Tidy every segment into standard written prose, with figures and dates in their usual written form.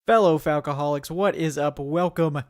Fellow Falcoholics, what is up? Welcome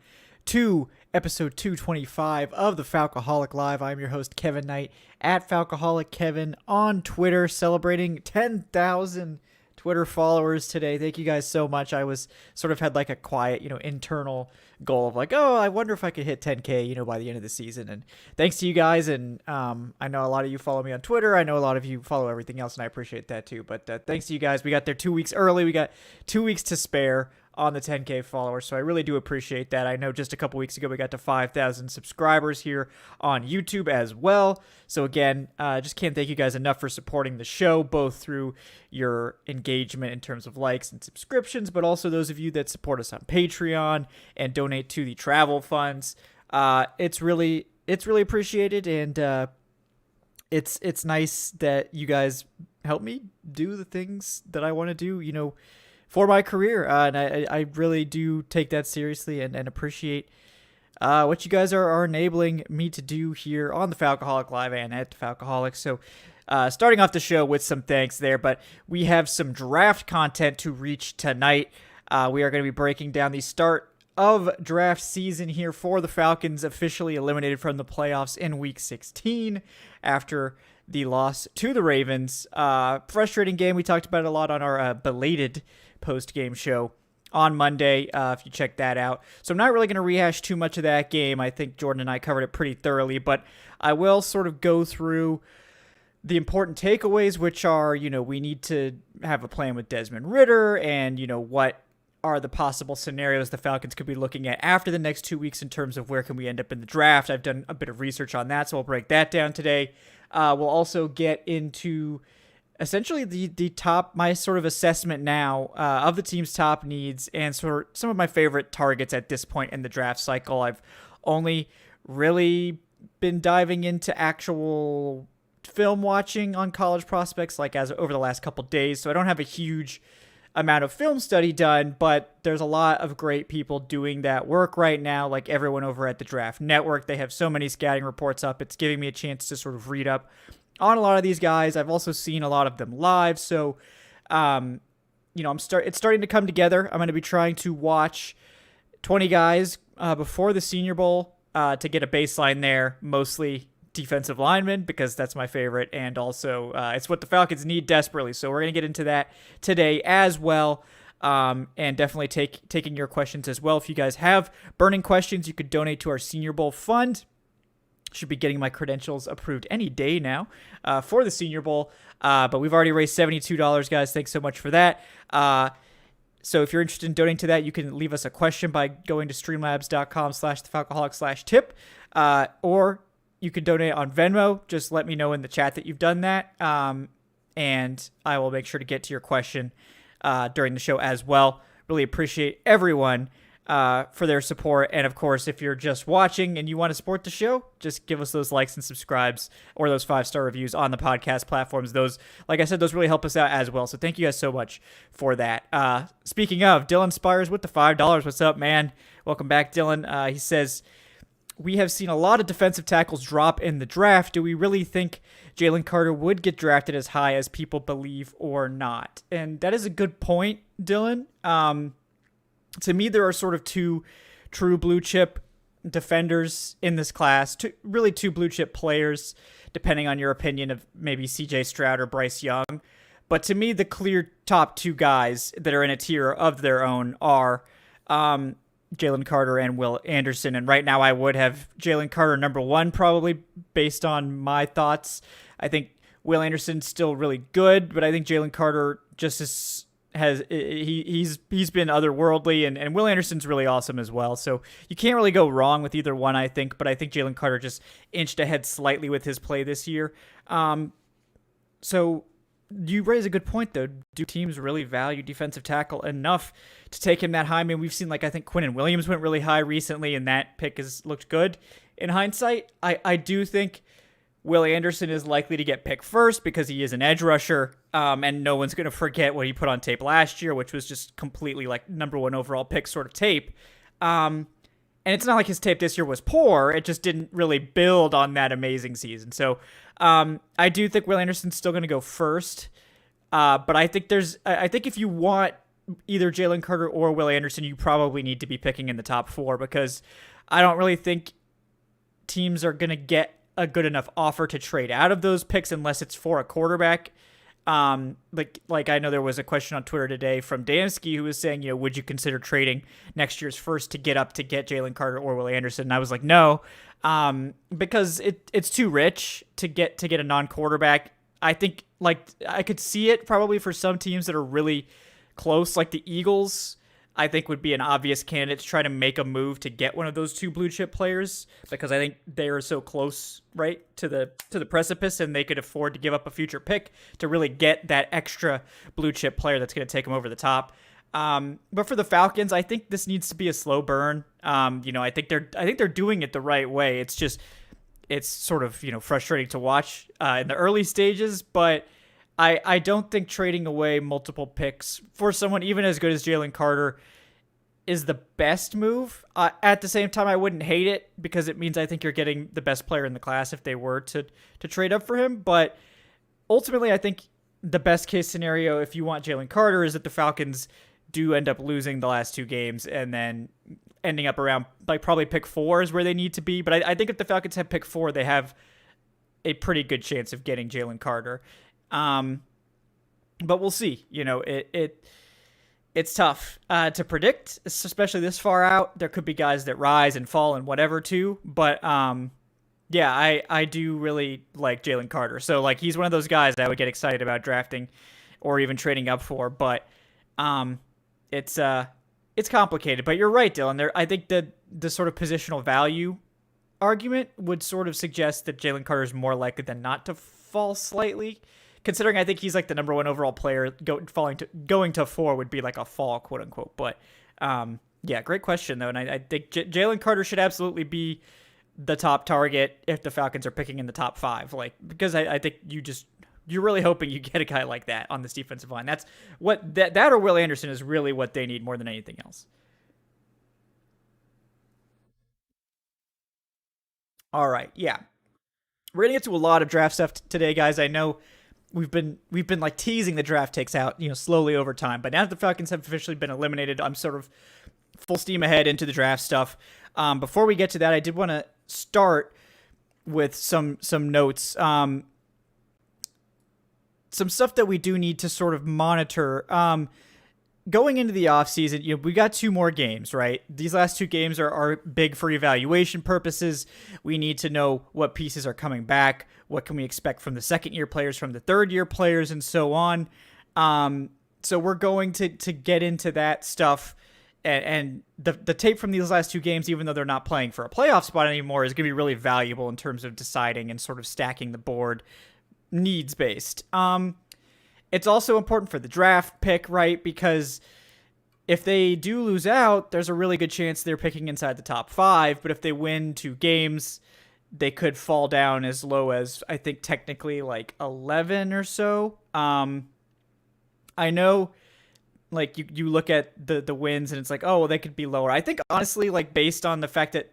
to episode 225 of the Falcoholic Live. I'm your host, Kevin Knight, at Falcoholic Kevin on Twitter, celebrating 10,000 Twitter followers today. Thank you guys so much. I was had like a quiet, internal goal of like, oh, I wonder if I could hit 10K, by the end of the season. And thanks to you guys. And I know a lot of you follow me on Twitter. I know a lot of you follow everything else, and I appreciate that too. But thanks to you guys. We got there 2 weeks early. We got 2 weeks to spare on the 10K followers, so I really do appreciate that. I know just a couple weeks ago we got to 5,000 subscribers here on YouTube as well. So again, just can't thank you guys enough for supporting the show, both through your engagement in terms of likes and subscriptions, but also those of you that support us on Patreon and donate to the travel funds. It's really appreciated, and it's nice that you guys help me do the things that I want to do, for my career, and I really do take that seriously and appreciate what you guys are enabling me to do here on the Falcoholic Live and at the Falcoholic. So starting off the show with some thanks there, but we have some draft content to reach tonight. We are going to be breaking down the start of draft season here for the Falcons, officially eliminated from the playoffs in week 16 after the loss to the Ravens. Frustrating game. We talked about it a lot on our belated post-game show on Monday, if you check that out. So I'm not really going to rehash too much of that game. I think Jordan and I covered it pretty thoroughly, but I will sort of go through the important takeaways, which are, we need to have a plan with Desmond Ridder, and, what are the possible scenarios the Falcons could be looking at after the next 2 weeks in terms of where can we end up in the draft. I've done a bit of research on that, so we'll break that down today. We'll also get into essentially the top, my sort of assessment now of the team's top needs and sort of some of my favorite targets at this point in the draft cycle. I've only really been diving into actual film watching on college prospects like as over the last couple days, so I don't have a huge amount of film study done, but there's a lot of great people doing that work right now, like everyone over at the Draft Network. They have so many scouting reports up. It's giving me a chance to sort of read up on a lot of these guys. I've also seen a lot of them live, so it's starting to come together. I'm going to be trying to watch 20 guys before the Senior Bowl to get a baseline there, mostly defensive linemen, because that's my favorite, and also it's what the Falcons need desperately. So we're going to get into that today as well, and definitely taking your questions as well. If you guys have burning questions, you could donate to our Senior Bowl fund. Should be getting my credentials approved any day now for the Senior Bowl. But we've already raised $72, guys. Thanks so much for that. So if you're interested in donating to that, you can leave us a question by going to streamlabs.com/thefalcoholic/tip, or you can donate on Venmo. Just let me know in the chat that you've done that, and I will make sure to get to your question during the show as well. Really appreciate everyone for their support. And of course, if you're just watching and you want to support the show, just give us those likes and subscribes or those 5-star reviews on the podcast platforms. Those, like I said, those really help us out as well. So thank you guys so much for that. Speaking of, Dylan Spires with the $5. What's up, man? Welcome back, Dylan. He says, we have seen a lot of defensive tackles drop in the draft. Do we really think Jalen Carter would get drafted as high as people believe or not? And that is a good point, Dylan. To me, there are sort of two true blue chip defenders in this class, two blue chip players, depending on your opinion of maybe CJ Stroud or Bryce Young. But to me, the clear top two guys that are in a tier of their own are Jalen Carter and Will Anderson. And right now I would have Jalen Carter number one, probably based on my thoughts. I think Will Anderson's still really good, but I think Jalen Carter just he's been otherworldly, and Will Anderson's really awesome as well. So you can't really go wrong with either one, I think, but I think Jalen Carter just inched ahead slightly with his play this year. So you raise a good point, though. Do teams really value defensive tackle enough to take him that high? I mean, we've seen, I think Quinnen Williams went really high recently, and that pick has looked good in hindsight. I do think Will Anderson is likely to get picked first because he is an edge rusher, and no one's going to forget what he put on tape last year, which was just completely number one overall pick sort of tape. And it's not like his tape this year was poor. It just didn't really build on that amazing season. So I do think Will Anderson's still going to go first. But I think if you want either Jalen Carter or Will Anderson, you probably need to be picking in the top 4, because I don't really think teams are going to get a good enough offer to trade out of those picks unless it's for a quarterback. Like I know there was a question on Twitter today from Dansky who was saying, would you consider trading next year's first to get Jalen Carter or Will Anderson? And I was like, no, because it's too rich to get a non-quarterback. I think I could see it probably for some teams that are really close, like the Eagles. I think would be an obvious candidate to try to make a move to get one of those 2 blue chip players, because I think they are so close, right, to the precipice, and they could afford to give up a future pick to really get that extra blue chip player that's going to take them over the top. But for the Falcons, I think this needs to be a slow burn. I think they're doing it the right way. It's just it's sort of frustrating to watch in the early stages, but I don't think trading away multiple picks for someone even as good as Jalen Carter is the best move. At the same time, I wouldn't hate it, because it means I think you're getting the best player in the class if they were to trade up for him. But ultimately, I think the best case scenario, if you want Jalen Carter, is that the Falcons do end up losing the last 2 games and then ending up around probably pick 4 is where they need to be. But I think if the Falcons have pick 4, they have a pretty good chance of getting Jalen Carter. But we'll see. It's tough to predict, especially this far out. There could be guys that rise and fall and whatever too. But yeah, I do really like Jalen Carter. So he's one of those guys that I would get excited about drafting or even trading up for. But it's complicated. But you're right, Dylan. I think that the sort of positional value argument would sort of suggest that Jalen Carter is more likely than not to fall slightly, considering I think he's the number 1 overall player. Going to 4 would be a fall, quote unquote. But yeah, great question though, and I think Jalen Carter should absolutely be the top target if the Falcons are picking in the top 5. Because I think you're really hoping you get a guy like that on this defensive line. That's what that or Will Anderson is really what they need more than anything else. All right, yeah, we're gonna get to a lot of draft stuff today, guys. I know we've been teasing the draft takes out, slowly over time. But now that the Falcons have officially been eliminated, I'm sort of full steam ahead into the draft stuff. Before we get to that, I did want to start with some notes. Some stuff that we do need to sort of monitor. Going into the offseason, we got 2 more games, right? These last 2 games are big for evaluation purposes. We need to know what pieces are coming back, what can we expect from the second-year players, from the third-year players, and so on. So we're going to get into that stuff, and the tape from these last 2 games, even though they're not playing for a playoff spot anymore, is going to be really valuable in terms of deciding and sort of stacking the board needs-based. It's also important for the draft pick, right? Because if they do lose out, there's a really good chance they're picking inside the top 5. But if they win 2 games, they could fall down as low as, I think, technically 11 or so. I know, you look at the wins and it's oh, well, they could be lower. I think, honestly, based on the fact that,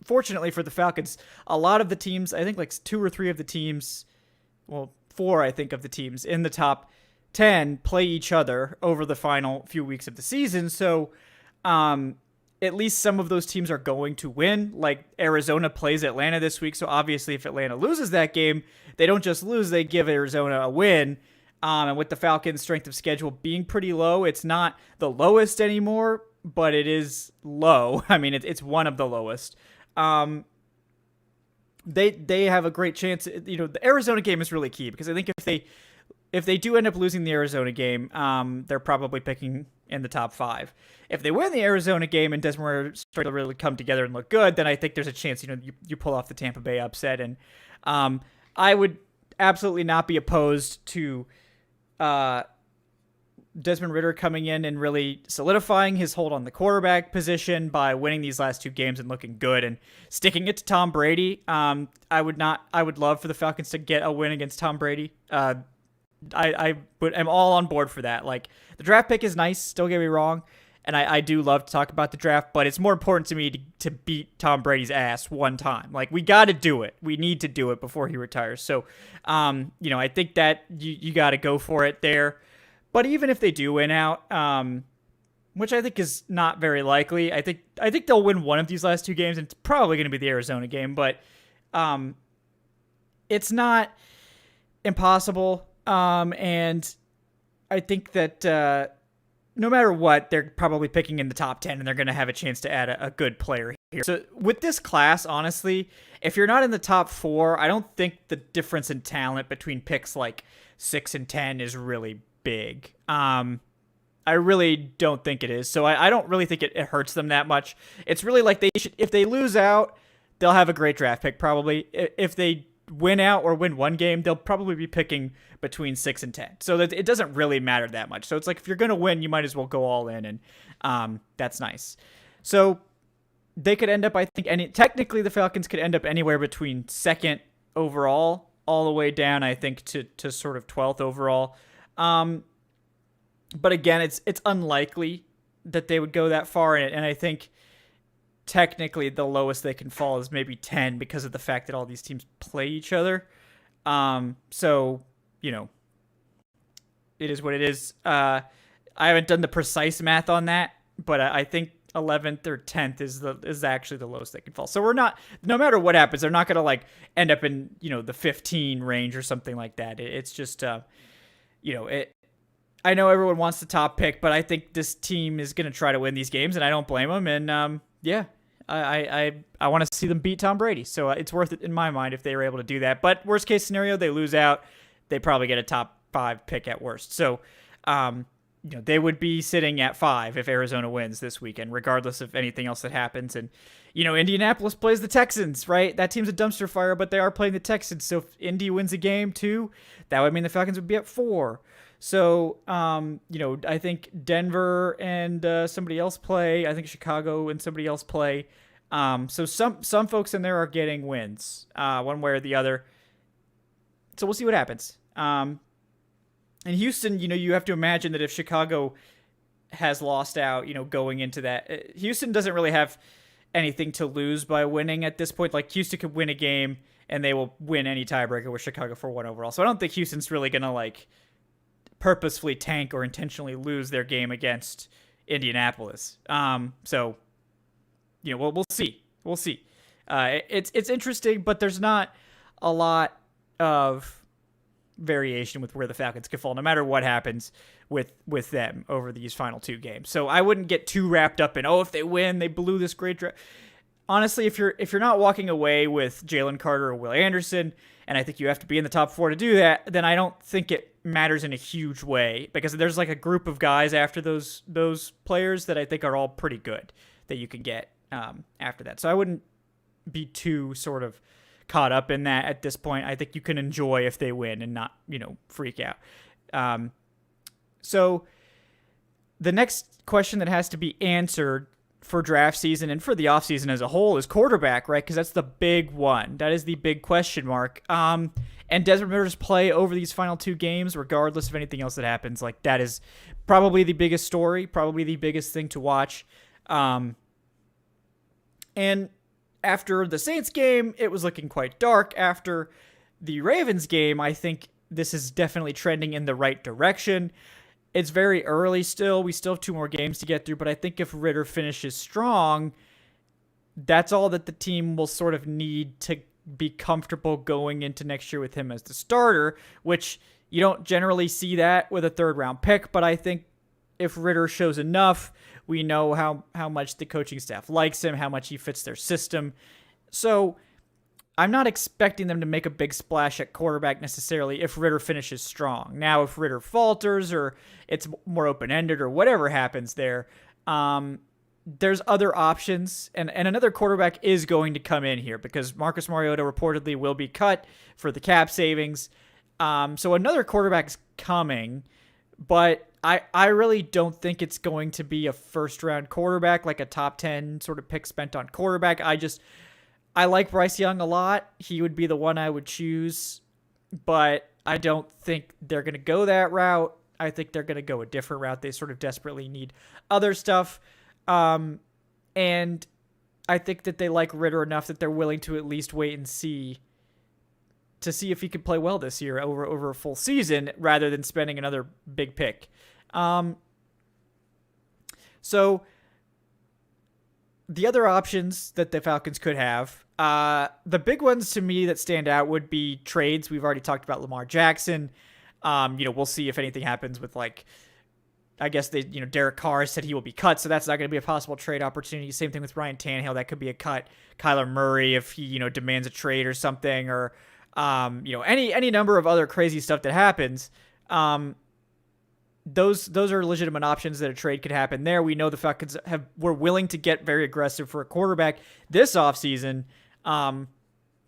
fortunately for the Falcons, a lot of the teams, I think 2 or 3 of the teams, well, 4, I think, of the teams in the top 10 play each other over the final few weeks of the season. So at least some of those teams are going to win. Arizona plays Atlanta this week. So obviously if Atlanta loses that game, they don't just lose, they give Arizona a win. And with the Falcons' strength of schedule being pretty low, it's not the lowest anymore, but it is low. I mean, it's one of the lowest. They have a great chance. The Arizona game is really key, because I think if they do end up losing the Arizona game, they're probably picking in the top 5. If they win the Arizona game and Desmond Ridder start to really come together and look good, then I think there's a chance you pull off the Tampa Bay upset. And I would absolutely not be opposed to Desmond Ridder coming in and really solidifying his hold on the quarterback position by winning these last 2 games and looking good and sticking it to Tom Brady. I would love for the Falcons to get a win against Tom Brady. I'm all on board for that. The draft pick is nice, don't get me wrong, and I do love to talk about the draft, but it's more important to me to beat Tom Brady's ass one time. We got to do it. We need to do it before he retires. So, I think that you got to go for it there. But even if they do win out, which I think is not very likely, I think they'll win one of these last two games, and it's probably going to be the Arizona game. But it's not impossible, and I think that no matter what, they're probably picking in the top 10, and they're going to have a chance to add a good player here. So with this class, honestly, if you're not in the top 4, I don't think the difference in talent between picks like 6 and 10 is really big. I really don't think it is. So I don't really think it hurts them that much. It's really like if they lose out, they'll have a great draft pick probably. If they win out or win one game, they'll probably be picking between 6 and 10. So that it doesn't really matter that much. So it's like if you're going to win, you might as well go all in, and that's nice. So they could end up, I think, technically the Falcons could end up anywhere between 2nd overall all the way down, I think, to sort of 12th overall. But again, it's unlikely that they would go that far, and I think technically the lowest they can fall is maybe 10 because of the fact that all these teams play each other. So, it is what it is. I haven't done the precise math on that, but I think 11th or 10th is actually the lowest they can fall. So we're not, no matter what happens, they're not going to like end up in, the 15 range or something like that. It's just, I know everyone wants the top pick, but I think this team is going to try to win these games, and I don't blame them. And I want to see them beat Tom Brady, so it's worth it in my mind if they were able to do that. But worst case scenario, they lose out, they probably get a top 5 pick at worst. So, they would be sitting at 5 if Arizona wins this weekend, regardless of anything else that happens. And Indianapolis plays the Texans, right? That team's a dumpster fire, but they are playing the Texans. So if Indy wins a game too, that would mean the Falcons would be at 4. So, I think Denver and somebody else play. I think Chicago and somebody else play. So some folks in there are getting wins, one way or the other. So we'll see what happens. And Houston, you have to imagine that if Chicago has lost out, going into that, Houston doesn't really have anything to lose by winning at this point. Like Houston could win a game and they will win any tiebreaker with Chicago for 1 overall. So I don't think Houston's really going to purposefully tank or intentionally lose their game against Indianapolis. So we'll see. We'll see. It's interesting, but there's not a lot of variation with where the Falcons could fall, no matter what happens with them over these final 2 games. So I wouldn't get too wrapped up in, if they win, they blew this great draft. Honestly, if you're not walking away with Jalen Carter or Will Anderson, and I think you have to be in the top 4 to do that, then I don't think it matters in a huge way, because there's like a group of guys after those players that I think are all pretty good that you can get after that. So I wouldn't be too sort of caught up in that at this point. I think you can enjoy if they win and not, freak out. So the next question that has to be answered for draft season and for the offseason as a whole is quarterback, right? Because that's the big one. That is the big question mark. And Desmond Ridder's play over these final 2 games, regardless of anything else that happens, that is probably the biggest story, probably the biggest thing to watch. And after the Saints game, it was looking quite dark. After the Ravens game, I think this is definitely trending in the right direction. It's very early still. We still have 2 more games to get through, but I think if Ridder finishes strong, that's all that the team will sort of need to be comfortable going into next year with him as the starter, which you don't generally see that with a 3rd-round pick, but I think if Ridder shows enough, we know how much the coaching staff likes him, how much he fits their system. So I'm not expecting them to make a big splash at quarterback necessarily if Ridder finishes strong. Now, if Ridder falters or it's more open-ended or whatever happens there, there's other options. And another quarterback is going to come in here because Marcus Mariota reportedly will be cut for the cap savings. So another quarterback's coming, but I really don't think it's going to be a first-round quarterback, like a top 10 sort of pick spent on quarterback. I like Bryce Young a lot. He would be the one I would choose, but I don't think they're going to go that route. I think they're going to go a different route. They sort of desperately need other stuff. And I think that they like Ridder enough that they're willing to at least wait and see to see if he could play well this year over a full season rather than spending another big pick. So the other options that the Falcons could have, the big ones to me that stand out would be trades. We've already talked about Lamar Jackson. We'll see if anything happens with I guess Derek Carr said he will be cut, so that's not going to be a possible trade opportunity. Same thing with Ryan Tannehill. That could be a cut. Kyler Murray, if he, demands a trade or something, or, any number of other crazy stuff that happens. Those are legitimate options that a trade could happen there. We know the Falcons were willing to get very aggressive for a quarterback this offseason.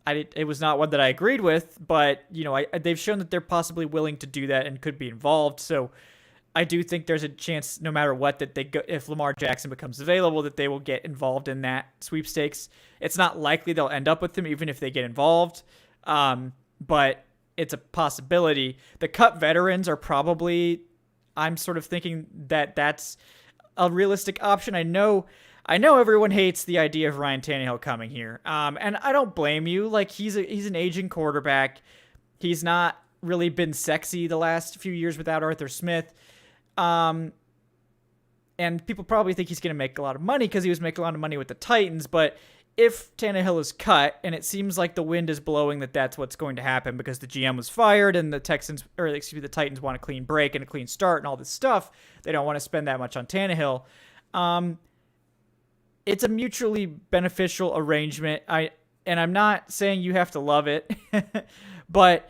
It was not one that I agreed with, but, they've shown that they're possibly willing to do that and could be involved. So I do think there's a chance, no matter what, that if Lamar Jackson becomes available, that they will get involved in that sweepstakes. It's not likely they'll end up with him, even if they get involved. But it's a possibility. The cut veterans are probably, I'm sort of thinking that that's a realistic option. I know everyone hates the idea of Ryan Tannehill coming here. And I don't blame you. He's an aging quarterback. He's not really been sexy the last few years without Arthur Smith. And people probably think he's going to make a lot of money because he was making a lot of money with the Titans. But if Tannehill is cut, and it seems like the wind is blowing that's what's going to happen because the GM was fired and the Titans want a clean break and a clean start and all this stuff. They don't want to spend that much on Tannehill. It's a mutually beneficial arrangement. I'm not saying you have to love it, but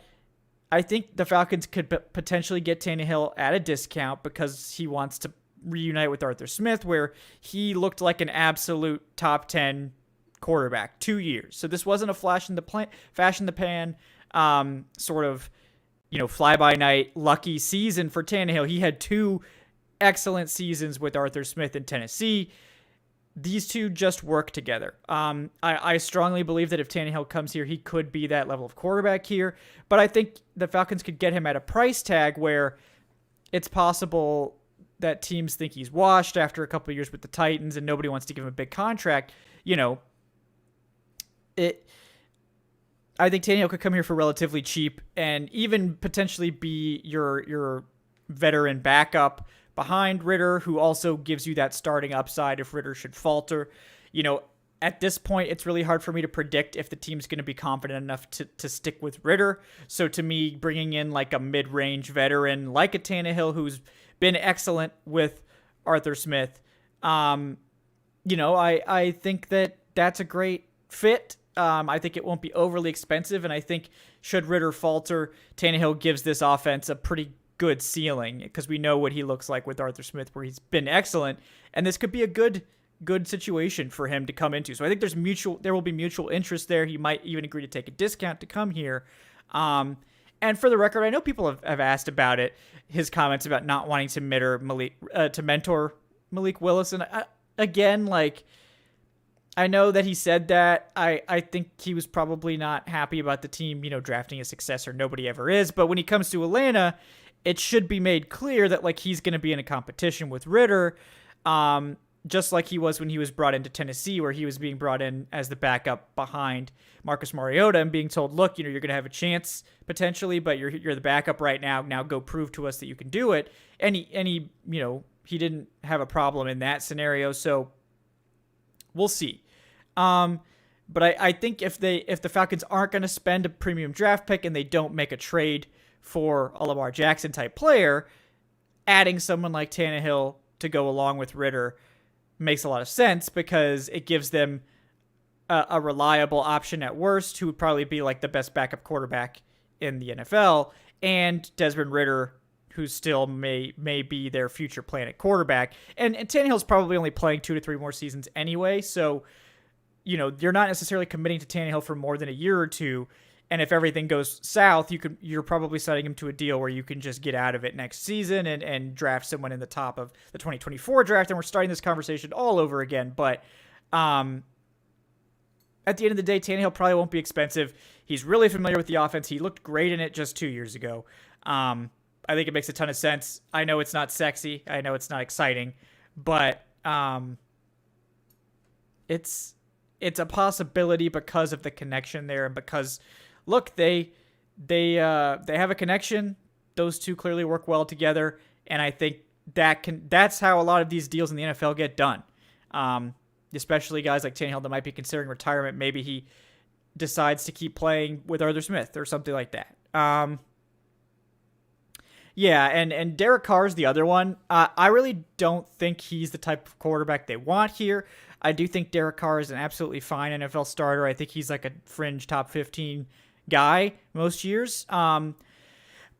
I think the Falcons could potentially get Tannehill at a discount because he wants to reunite with Arthur Smith, where he looked like an absolute top 10 quarterback 2 years. So this wasn't a flash in the pan, sort of, fly by night lucky season for Tannehill. He had 2 excellent seasons with Arthur Smith in Tennessee. These two just work together. I strongly believe that if Tannehill comes here, he could be that level of quarterback here. But I think the Falcons could get him at a price tag where it's possible that teams think he's washed after a couple of years with the Titans and nobody wants to give him a big contract. I think Tannehill could come here for relatively cheap and even potentially be your veteran backup behind Ridder, who also gives you that starting upside if Ridder should falter. At this point, it's really hard for me to predict if the team's going to be confident enough to stick with Ridder. So to me, bringing in a mid-range veteran like a Tannehill, who's been excellent with Arthur Smith, I think that's a great fit. I think it won't be overly expensive, and I think should Ridder falter, Tannehill gives this offense a pretty good ceiling because we know what he looks like with Arthur Smith, where he's been excellent, and this could be a good situation for him to come into. So I think there will be mutual interest there. He might even agree to take a discount to come here. And for the record, I know people have asked about it, his comments about not wanting to mentor Malik Willis, and I know that he said that. I think he was probably not happy about the team, drafting a successor. Nobody ever is. But when he comes to Atlanta, it should be made clear that he's going to be in a competition with Ridder, just like he was when he was brought into Tennessee, where he was being brought in as the backup behind Marcus Mariota and being told, look, you're going to have a chance potentially, but you're the backup right now. Now go prove to us that you can do it. And he didn't have a problem in that scenario. So we'll see. But I think if the Falcons aren't going to spend a premium draft pick and they don't make a trade for a Lamar Jackson type player, adding someone like Tannehill to go along with Ridder makes a lot of sense because it gives them a reliable option at worst, who would probably be the best backup quarterback in the NFL, and Desmond Ridder, who still may be their future plan at quarterback. And Tannehill's probably only playing 2 to 3 more seasons anyway, so you're not necessarily committing to Tannehill for more than a year or two. And if everything goes south, you're probably signing him to a deal where you can just get out of it next season and draft someone in the top of the 2024 draft. And we're starting this conversation all over again. But at the end of the day, Tannehill probably won't be expensive. He's really familiar with the offense. He looked great in it just 2 years ago. I think it makes a ton of sense. I know it's not sexy. I know it's not exciting. But it's a possibility because of the connection there and because, look, they they have a connection. Those two clearly work well together, and I think that's how a lot of these deals in the NFL get done. Especially guys like Tannehill that might be considering retirement. Maybe he decides to keep playing with Arthur Smith or something like that. Yeah, and Derek Carr's the other one. I really don't think he's the type of quarterback they want here. I do think Derek Carr is an absolutely fine NFL starter. I think he's like a fringe top 15 guy most years. But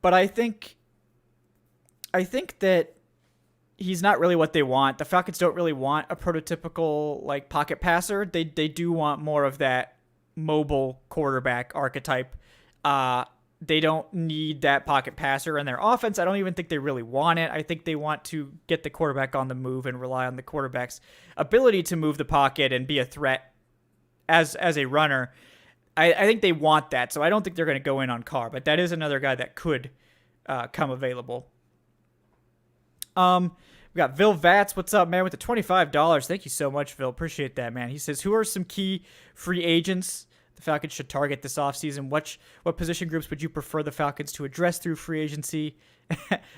I think that he's not really what they want. The Falcons don't really want a prototypical like pocket passer. They do want more of that mobile quarterback archetype. They don't need that pocket passer in their offense. I don't even think they really want it. I think they want to get the quarterback on the move and rely on the quarterback's ability to move the pocket and be a threat as a runner. I think they want that, so I don't think they're going to go in on Carr, but that is another guy that could come available. We got Vil Vats. What's up, man? With the $25. Thank you so much, Vil. Appreciate that, man. He says, who are some key free agents the Falcons should target this offseason? What position groups would you prefer the Falcons to address through free agency?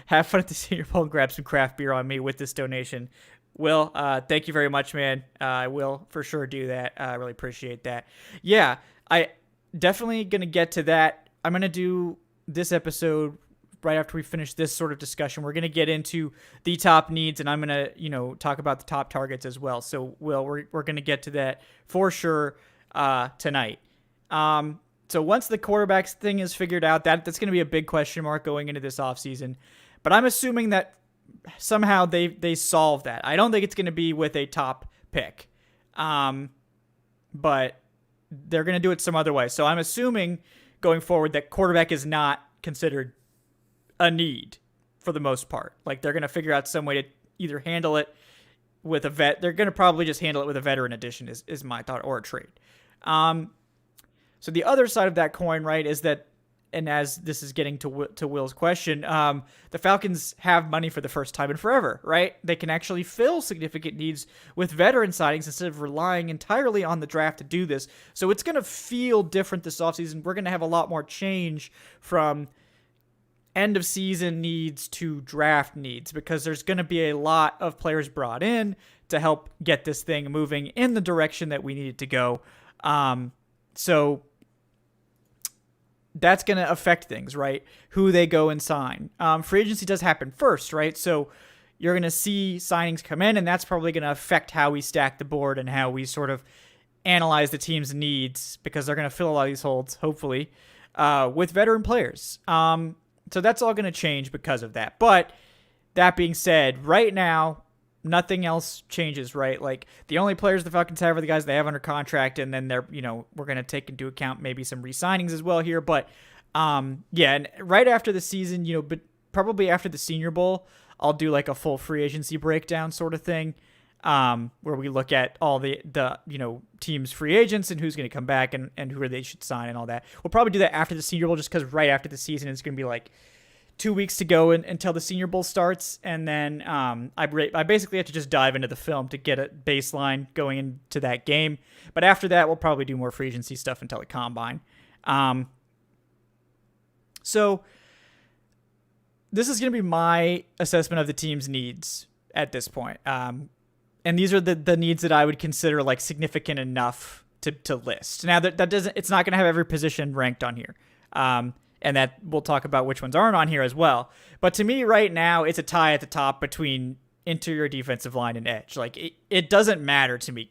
Have fun at the Senior Bowl and grab some craft beer on me with this donation. Will, thank you very much, man. I will for sure do that. I really appreciate that. Yeah, I definitely going to get to that. I'm going to do this episode right after we finish this sort of discussion. We're going to get into the top needs, and I'm going to, talk about the top targets as well. So, Will, we're going to get to that for sure tonight. So once the quarterbacks thing is figured out, that's going to be a big question mark going into this offseason. But I'm assuming that somehow they solve that. I don't think it's going to be with a top pick. But they're going to do it some other way. So I'm assuming going forward that quarterback is not considered a need for the most part. Like they're going to figure out some way to either handle it with a vet. They're going to probably just handle it with a veteran addition is my thought, or a trade. So the other side of that coin, right, is that, and as this is getting to Will's question, the Falcons have money for the first time in forever, right? They can actually fill significant needs with veteran signings instead of relying entirely on the draft to do this. So it's going to feel different this offseason. We're going to have a lot more change from end of season needs to draft needs because there's going to be a lot of players brought in to help get this thing moving in the direction that we need it to go. So that's going to affect things, right? Who they go and sign. Free agency does happen first, right? So you're going to see signings come in, and that's probably going to affect how we stack the board and how we sort of analyze the team's needs because they're going to fill a lot of these holes, hopefully, with veteran players. So that's all going to change because of that. But that being said, right now, nothing else changes, right? Like the only players the Falcons have are the guys they have under contract, and then they're, we're going to take into account maybe some re-signings as well here. But yeah, and right after the season, but probably after the Senior Bowl, I'll do like a full free agency breakdown sort of thing, where we look at all the teams' free agents and who's going to come back and who they should sign and all that. We'll probably do that after the Senior Bowl, just because right after the season it's going to be like 2 weeks to go until the Senior Bowl starts, and then I basically have to just dive into the film to get a baseline going into that game. But after that, we'll probably do more free agency stuff until the Combine. So this is going to be my assessment of the team's needs at this point. And these are the needs that I would consider like significant enough to list. Now that doesn't, it's not going to have every position ranked on here. And that we'll talk about which ones aren't on here as well. But to me right now, it's a tie at the top between interior defensive line and edge. Like it doesn't matter to me.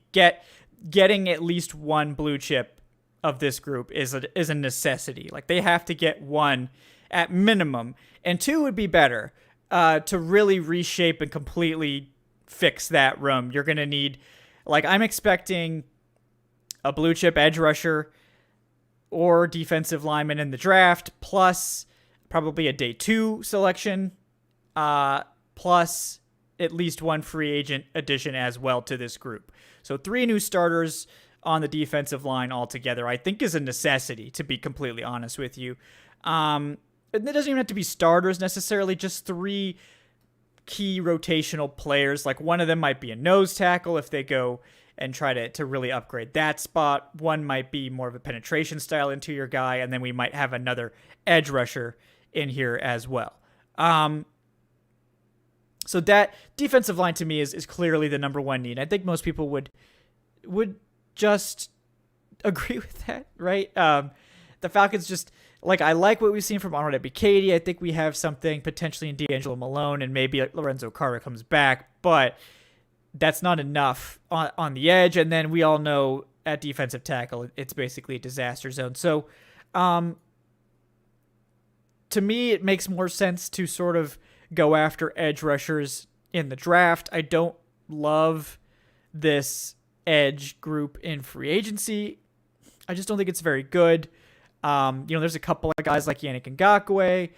Getting at least one blue chip of this group is a necessity. Like they have to get one at minimum, and two would be better to really reshape and completely fix that room. You're going to need, like I'm expecting a blue chip edge rusher or defensive lineman in the draft, plus probably a day 2 selection, plus at least one free agent addition as well to this group. So 3 new starters on the defensive line altogether, I think is a necessity, to be completely honest with you. It doesn't even have to be starters necessarily, just 3 key rotational players. Like one of them might be a nose tackle if they go and try to really upgrade that spot. One might be more of a penetration style interior guy, and then we might have another edge rusher in here as well. So that defensive line to me is clearly the number one need. I think most people would just agree with that, right? The Falcons just, I like what we've seen from Arnold Ebiketie. I think we have something potentially in D'Angelo Malone, and maybe Lorenzo Carter comes back, but that's not enough on the edge. And then we all know at defensive tackle, it's basically a disaster zone. So to me, it makes more sense to sort of go after edge rushers in the draft. I don't love this edge group in free agency. I just don't think it's very good. There's a couple of guys like Yannick Ngakoue,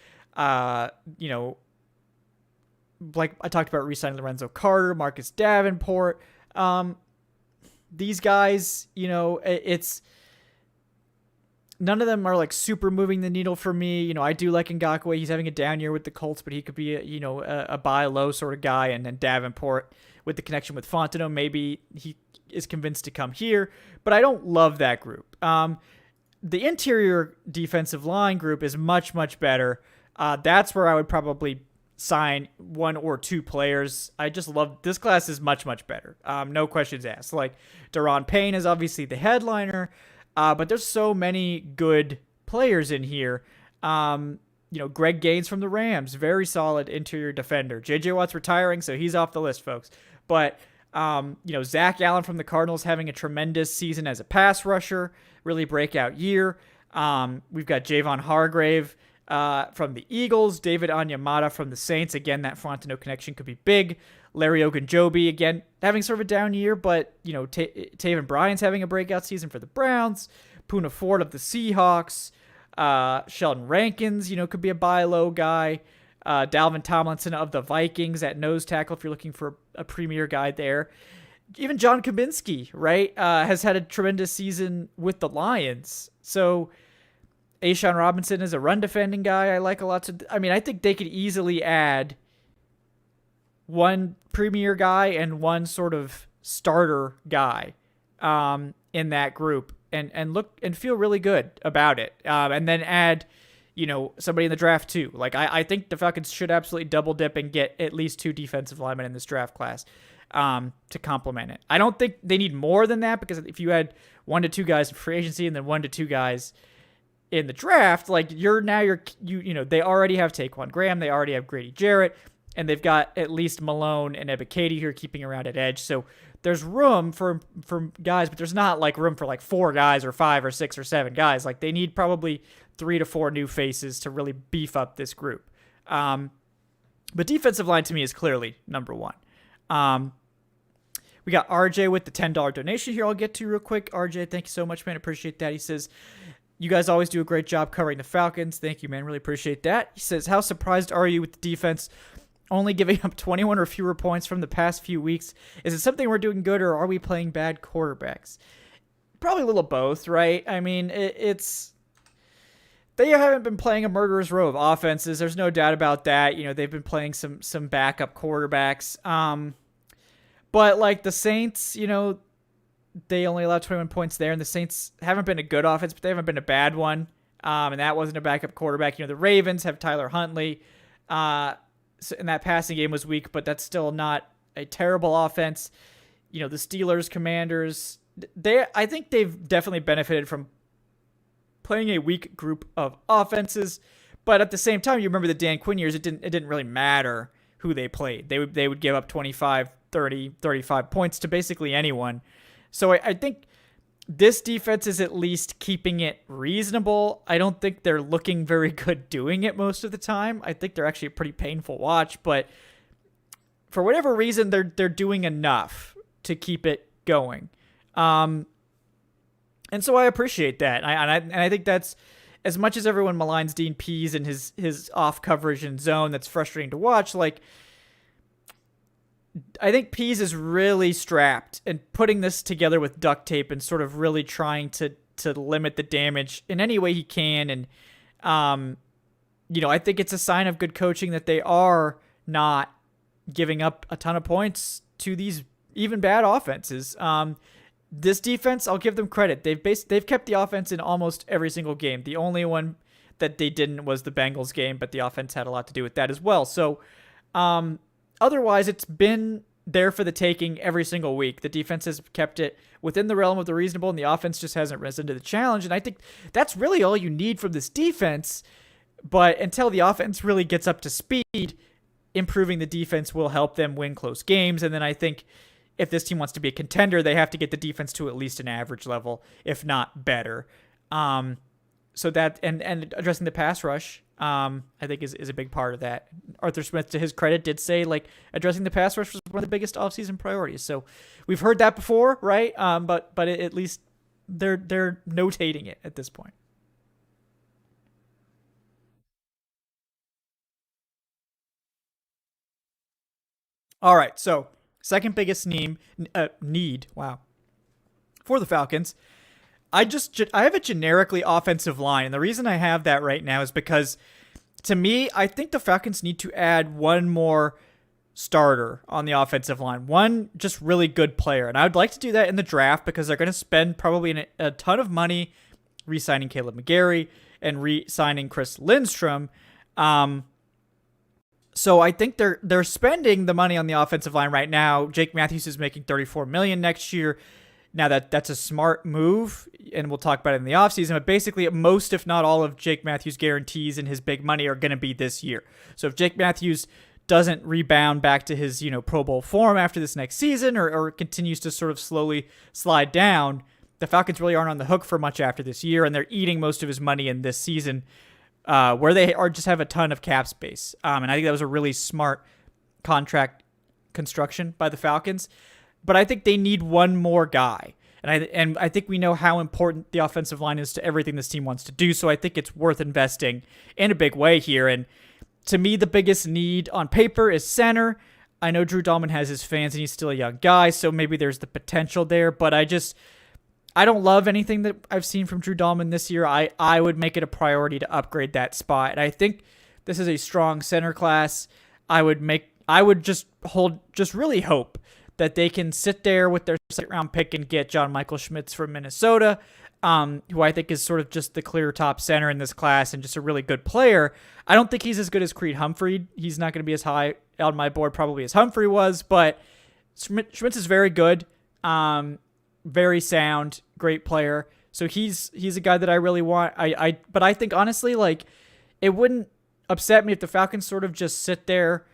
like I talked about re-signing Lorenzo Carter, Marcus Davenport. These guys, it's none of them are super moving the needle for me. I do like Ngakoue. He's having a down year with the Colts, but he could be a buy low sort of guy. And then Davenport with the connection with Fontenot, maybe he is convinced to come here, but I don't love that group. The interior defensive line group is much, much better. That's where I would probably sign one or two players. I just love this class is much, much better. No questions asked. Daron Payne is obviously the headliner, but there's so many good players in here. Greg Gaines from the Rams, very solid interior defender. J.J. Watt's retiring, so he's off the list, folks. But, Zach Allen from the Cardinals having a tremendous season as a pass rusher, really breakout year. We've got Javon Hargrave from the Eagles, David Onyemata from the Saints. Again, that Fontenot connection could be big. Larry Ogunjobi, again, having sort of a down year, but, Taven Bryan's having a breakout season for the Browns. Poona Ford of the Seahawks. Sheldon Rankins, could be a buy low guy. Dalvin Tomlinson of the Vikings at nose tackle if you're looking for a premier guy there. Even John Kaminsky, right, has had a tremendous season with the Lions. So A'Shawn Robinson is a run defending guy I like a lot. I think they could easily add one premier guy and one sort of starter guy in that group and look and feel really good about it. And then add, somebody in the draft too. I think the Falcons should absolutely double dip and get at least two defensive linemen in this draft class to complement it. I don't think they need more than that, because if you had 1 to 2 guys in free agency and then 1 to 2 guys in the draft, they already have Taquan Graham, they already have Grady Jarrett, and they've got at least Malone and Ebiketie who are keeping around at edge. So there's room for guys, but there's not room for 4 guys or 5 or 6 or 7 guys. They need probably 3 to 4 new faces to really beef up this group. But defensive line to me is clearly number one. We got RJ with the $10 donation here. I'll get to real quick. RJ, thank you so much, man. Appreciate that. He says, you guys always do a great job covering the Falcons. Thank you, man. Really appreciate that. He says, how surprised are you with the defense only giving up 21 or fewer points from the past few weeks? Is it something we're doing good, or are we playing bad quarterbacks? Probably a little both, right? It's they haven't been playing a murderer's row of offenses. There's no doubt about that. They've been playing some backup quarterbacks. But the Saints, they only allowed 21 points there, and the Saints haven't been a good offense, but they haven't been a bad one. And that wasn't a backup quarterback. The Ravens have Tyler Huntley. And that passing game was weak, but that's still not a terrible offense. The Steelers, Commanders, I think they've definitely benefited from playing a weak group of offenses. But at the same time, you remember the Dan Quinn years, it didn't really matter who they played. They would give up 25, 30, 35 points to basically anyone. So I think this defense is at least keeping it reasonable. I don't think they're looking very good doing it most of the time. I think they're actually a pretty painful watch, but for whatever reason, they're doing enough to keep it going. And so I appreciate that. And I think that's, as much as everyone maligns Dean Pease and his off coverage and zone, that's frustrating to watch. I think Pease is really strapped and putting this together with duct tape and sort of really trying to limit the damage in any way he can. And, I think it's a sign of good coaching that they are not giving up a ton of points to these even bad offenses. This defense, I'll give them credit. They've kept the offense in almost every single game. The only one that they didn't was the Bengals game, but the offense had a lot to do with that as well. So, otherwise, it's been there for the taking every single week. The defense has kept it within the realm of the reasonable, and the offense just hasn't risen to the challenge. And I think that's really all you need from this defense. But until the offense really gets up to speed, improving the defense will help them win close games. And then I think if this team wants to be a contender, they have to get the defense to at least an average level, if not better. So that and addressing the pass rush, I think is a big part of that. Arthur Smith, to his credit, did say like addressing the pass rush was one of the biggest offseason priorities. So we've heard that before, right? But at least they're notating it at this point. All right, so second biggest need, wow, for the Falcons. I have a generically offensive line, and the reason I have that right now is because to me, I think the Falcons need to add one more starter on the offensive line, one just really good player, and I would like to do that in the draft because they're going to spend probably a ton of money re-signing Caleb McGarry and re-signing Chris Lindstrom. So I think they're spending the money on the offensive line right now. Jake Matthews is making $34 million next year. Now that's a smart move, and we'll talk about it in the offseason, but basically most, if not all, of Jake Matthews' guarantees and his big money are going to be this year. So if Jake Matthews doesn't rebound back to his Pro Bowl form after this next season or continues to sort of slowly slide down, the Falcons really aren't on the hook for much after this year, and they're eating most of his money in this season where they are just have a ton of cap space. And I think that was a really smart contract construction by the Falcons. But I think they need one more guy. And I think we know how important the offensive line is to everything this team wants to do. So I think it's worth investing in a big way here. And to me, the biggest need on paper is center. I know Drew Dalman has his fans and he's still a young guy, so maybe there's the potential there. But I don't love anything that I've seen from Drew Dalman this year. I would make it a priority to upgrade that spot. And I think this is a strong center class. I would just really hope that they can sit there with their second-round pick and get John Michael Schmitz from Minnesota, who I think is sort of just the clear top center in this class and just a really good player. I don't think he's as good as Creed Humphrey. He's not going to be as high on my board probably as Humphrey was, but Schmitz is very good, very sound, great player. So he's a guy that I really want. But I think honestly, like, it wouldn't upset me if the Falcons sort of just sit there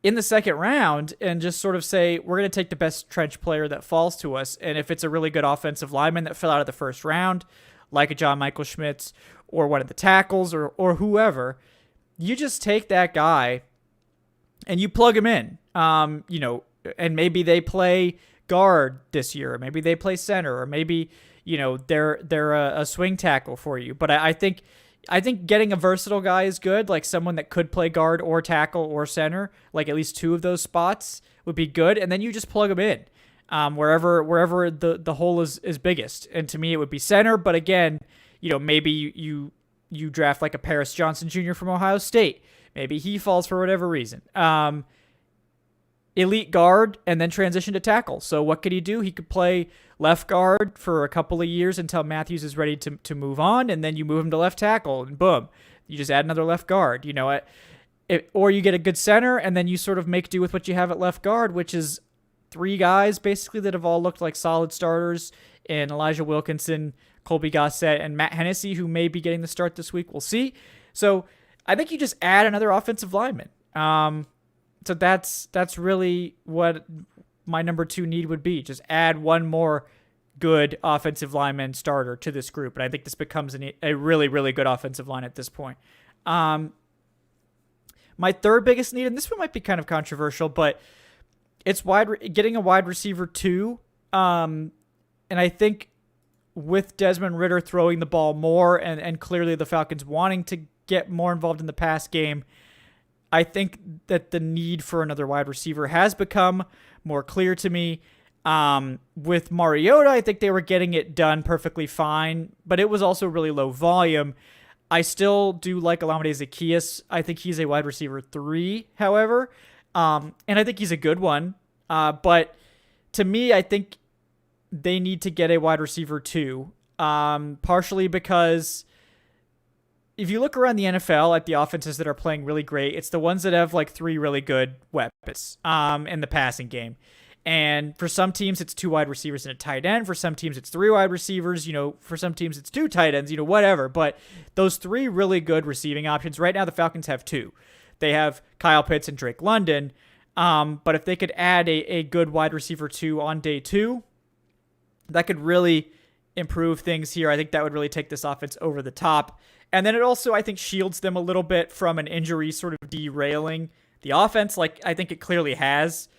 in the second round and just sort of say, we're going to take the best trench player that falls to us. And if it's a really good offensive lineman that fell out of the first round, like a John Michael Schmitz or one of the tackles or whoever, you just take that guy and you plug him in, and maybe they play guard this year, or maybe they play center, or maybe, they're a swing tackle for you. But I think getting a versatile guy is good, like someone that could play guard or tackle or center, like at least two of those spots would be good. And then you just plug them in wherever the hole is biggest. And to me, it would be center. But again, maybe you draft like a Paris Johnson Jr. from Ohio State. Maybe he falls for whatever reason. Elite guard and then transition to tackle. So what could he do? He could play left guard for a couple of years until Matthews is ready to move on, and then you move him to left tackle, and boom, you just add another left guard. Or you get a good center, and then you sort of make do with what you have at left guard, which is three guys basically that have all looked like solid starters in Elijah Wilkinson, Colby Gossett, and Matt Hennessy, who may be getting the start this week. We'll see. So I think you just add another offensive lineman. So that's really what my number two need would be. Just add one more good offensive lineman starter to this group. And I think this becomes a really, really good offensive line at this point. My third biggest need, and this one might be kind of controversial, but it's getting a wide receiver too. And I think with Desmond Ridder throwing the ball more and clearly the Falcons wanting to get more involved in the pass game, I think that the need for another wide receiver has become more clear to me. With Mariota, I think they were getting it done perfectly fine, but it was also really low volume. I still do like Olamide Zaccheaus. I think he's a wide receiver 3, however, and I think he's a good one. But to me, I think they need to get a wide receiver too. Partially because if you look around the NFL at the offenses that are playing really great, it's the ones that have like 3 really good weapons in the passing game. And for some teams, it's 2 wide receivers and a tight end. For some teams, it's 3 wide receivers. For some teams, it's 2 tight ends, whatever. But those 3 really good receiving options. Right now, the Falcons have 2. They have Kyle Pitts and Drake London. But if they could add a good wide receiver 2 on day 2, that could really improve things here. I think that would really take this offense over the top. And then it also, I think, shields them a little bit from an injury sort of derailing the offense, like I think it clearly has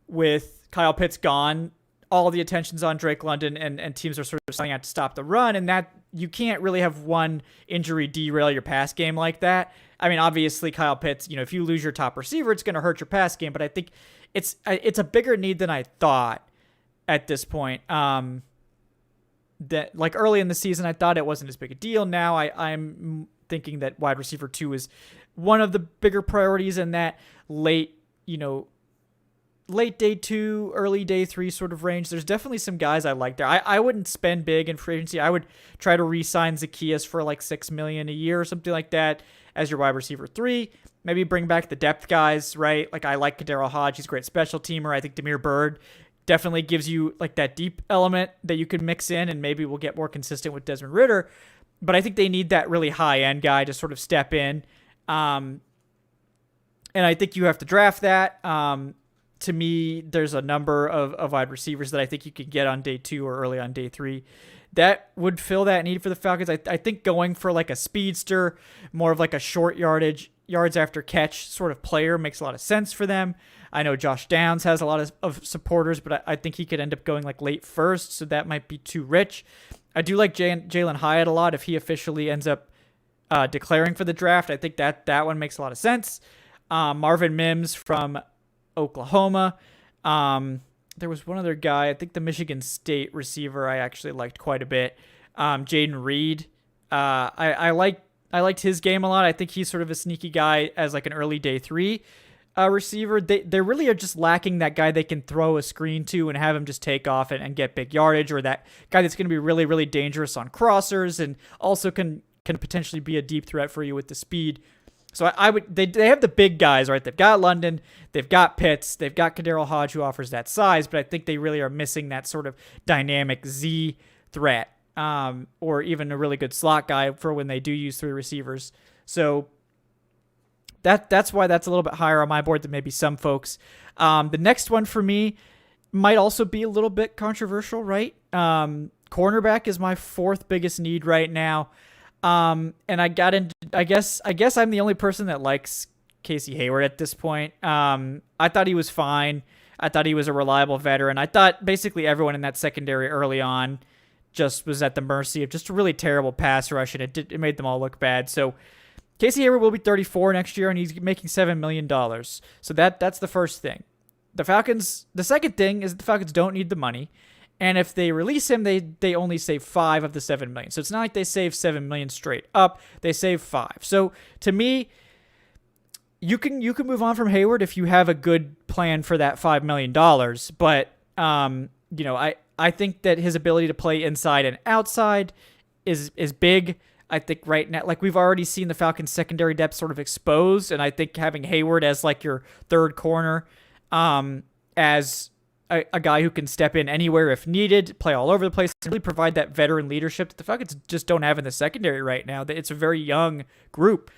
with Kyle Pitts gone. All the attention's on Drake London, and teams are sort of selling out to stop the run, and that you can't really have one injury derail your pass game like that. I mean, obviously, Kyle Pitts, if you lose your top receiver, it's going to hurt your pass game, but I think it's a bigger need than I thought at this point. That like early in the season, I thought it wasn't as big a deal. Now I'm thinking that wide receiver 2 is one of the bigger priorities in that late day 2, early day 3 sort of range. There's definitely some guys I like there. I wouldn't spend big in free agency. I would try to re-sign Zacchaeus for like $6 million a year or something like that as your wide receiver 3. Maybe bring back the depth guys, right? Like I like Kadarius Hodge. He's a great special teamer. I think Damiere Byrd definitely gives you like that deep element that you could mix in, and maybe we'll get more consistent with Desmond Ridder. But I think they need that really high-end guy to sort of step in. And I think you have to draft that. To me, there's a number of wide receivers that I think you could get on day 2 or early on day 3 that would fill that need for the Falcons. I think going for like a speedster, more of like a short yards after catch sort of player makes a lot of sense for them. I know Josh Downs has a lot of supporters, but I think he could end up going like late first, so that might be too rich. I do like Jalen Hyatt a lot if he officially ends up declaring for the draft. I think that one makes a lot of sense. Marvin Mims from Oklahoma. There was one other guy, I think the Michigan State receiver I actually liked quite a bit. Jaden Reed. I liked his game a lot. I think he's sort of a sneaky guy as like an early day 3 receiver. They really are just lacking that guy they can throw a screen to and have him just take off and get big yardage, or that guy that's going to be really, really dangerous on crossers and also can potentially be a deep threat for you with the speed. So they have the big guys, right? They've got London, they've got Pitts, they've got Kadarius Hodge who offers that size, but I think they really are missing that sort of dynamic Z threat, or even a really good slot guy for when they do use 3 receivers. So that's why that's a little bit higher on my board than maybe some folks. The next one for me might also be a little bit controversial, right? Cornerback is my 4th biggest need right now. And I guess I'm the only person that likes Casey Hayward at this point. I thought he was fine. I thought he was a reliable veteran. I thought basically everyone in that secondary early on just was at the mercy of just a really terrible pass rush, and it made them all look bad. So Casey Hayward will be 34 next year, and he's making $7 million. So that's the first thing. The second thing is the Falcons don't need the money. And if they release him, they only save 5 of the $7 million. So it's not like they save $7 million straight up. They save 5. So to me, you can move on from Hayward if you have a good plan for that $5 million. But I think that his ability to play inside and outside is big. I think right now, like we've already seen the Falcons secondary depth sort of exposed, and I think having Hayward as like your third corner, as a guy who can step in anywhere if needed, play all over the place, and really provide that veteran leadership that the Falcons just don't have in the secondary right now. It's a very young group.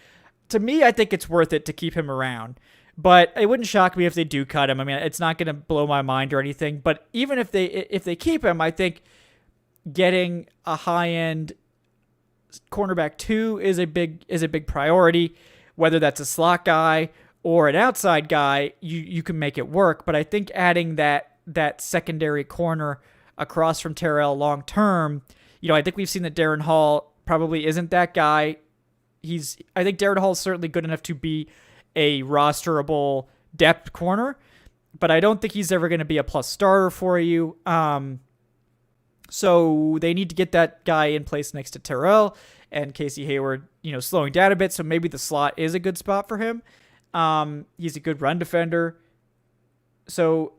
To me, I think it's worth it to keep him around, but it wouldn't shock me if they do cut him. I mean, it's not going to blow my mind or anything, but even if they keep him, I think getting a high-end cornerback 2 is a big priority. Whether that's a slot guy or an outside guy, you can make it work. But I think adding that secondary corner across from Terrell long term, I think we've seen that Darren Hall probably isn't that guy. I think Darren Hall is certainly good enough to be a rosterable depth corner, but I don't think he's ever going to be a plus starter for you. So they need to get that guy in place next to Terrell, and Casey Hayward, slowing down a bit. So maybe the slot is a good spot for him. He's a good run defender. So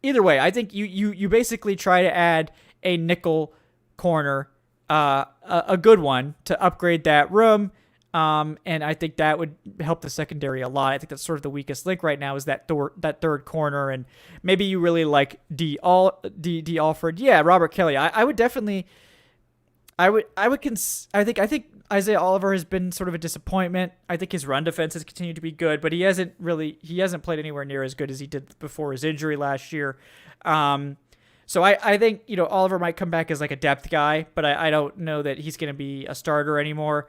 either way, I think you basically try to add a nickel corner, a good one to upgrade that room. And I think that would help the secondary a lot. I think that's sort of the weakest link right now is that third corner, and maybe you really like D Alford. Yeah, Robert Kelly. I would definitely. I think Isaiah Oliver has been sort of a disappointment. I think his run defense has continued to be good, but he hasn't played anywhere near as good as he did before his injury last year. So I think, Oliver might come back as like a depth guy, but I don't know that he's going to be a starter anymore.